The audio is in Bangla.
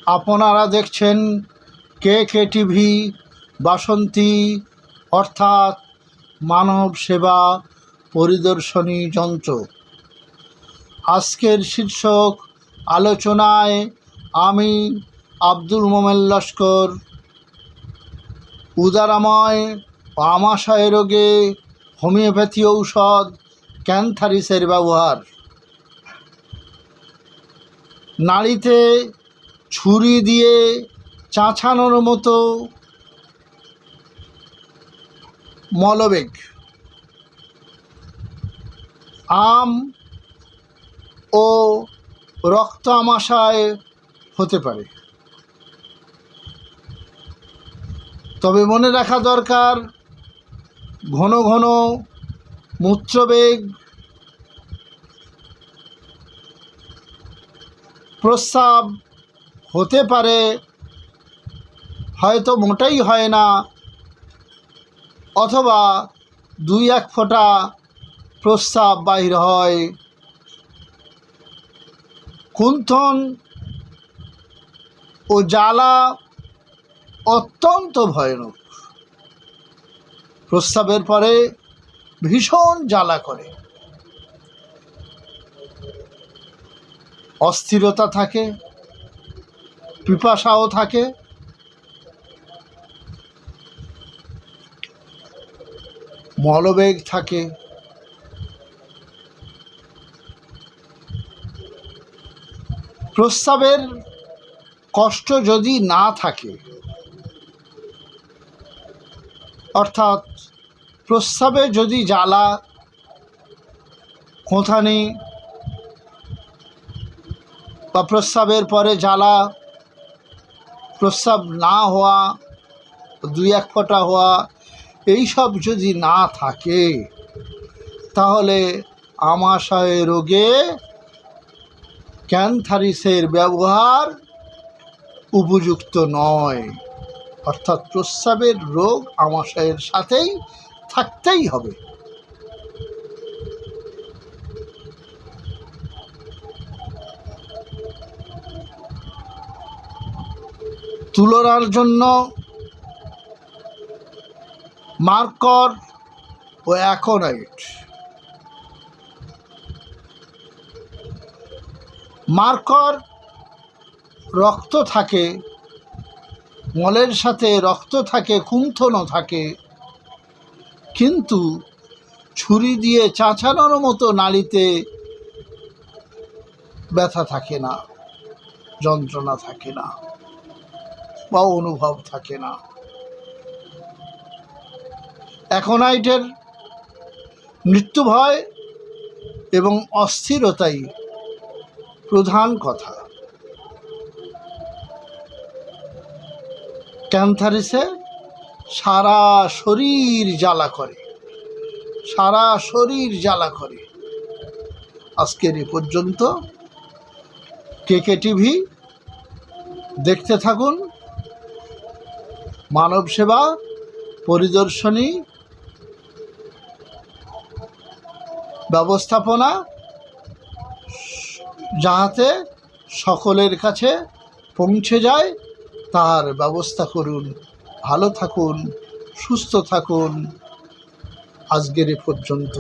আপনারা দেখছেন কে টিভি বাসন্তী অর্থাৎ মানব সেবা পরিদর্শনী যন্ত্র। আজকের শীর্ষক আলোচনায় আমি আব্দুল মোমেন লস্কর উদারাময় ও আমাশয় রোগে হোমিওপ্যাথি ঔষধ ক্যান্থারিসের ব্যবহার। নাড়িতে ছুরি দিয়ে চাঁচানোর মতো মলবেগ আম ও রক্ত আমাশয় হতে পারে, তবে মনে রাখা দরকার ঘন ঘন মূত্রবেগ, প্রস্রাব হতে পারে, হয়তো মোটেই হয় না, অথবা 2-1 ফোঁটা প্রস্রাব বাহির হয়। কুণ্ঠন ও জ্বালা অত্যন্ত ভয়ানক। প্রস্রাবের পরে ভীষণ জ্বালা করে, অস্থিরতা থাকে, পিপাসাও থাকে। মলবেগ থাকে। প্রস্রাবের কষ্ট যদি না থাকে, অর্থাৎ প্রস্রাবে যদি জ্বালা, কোঁথানি বা প্রস্রাবের পরে জ্বালা, প্রস্রাব না হওয়া, 2-1 ফোঁটা হওয়া, এইসব যদি না থাকে, তাহলে আমাশয় রোগে ক্যান্থারিসের ব্যবহার উপযুক্ত নয়। অর্থাৎ প্রস্রাবের রোগ আমাশয়ের সাথেই থাকতেই হবে। তুলনার জন্য মার্কর ও অ্যাকোনাইট। মার্কর রক্ত থাকে, মলের সাথে রক্ত থাকে, কুণ্ঠনও থাকে, কিন্তু ছুরি দিয়ে চাঁচানোর মতো নাড়িতে ব্যথা থাকে না, যন্ত্রণা থাকে না বা অনুভব থাকে না। অ্যাকোনাইটের মৃত্যু ভয় এবং অস্থিরতাই প্রধান কথা। ক্যান্থারিসে সারা শরীর জ্বালা করে, সারা শরীর জ্বালা করে। আজকের এ পর্যন্ত। কে টিভি দেখতে থাকুন। মানব সেবা পরিদর্শনী ব্যবস্থাপনা যাহাতে সকলের কাছে পৌঁছে যায়, তার ব্যবস্থা করুন। ভালো থাকুন, সুস্থ থাকুন। আজকের এ পর্যন্ত।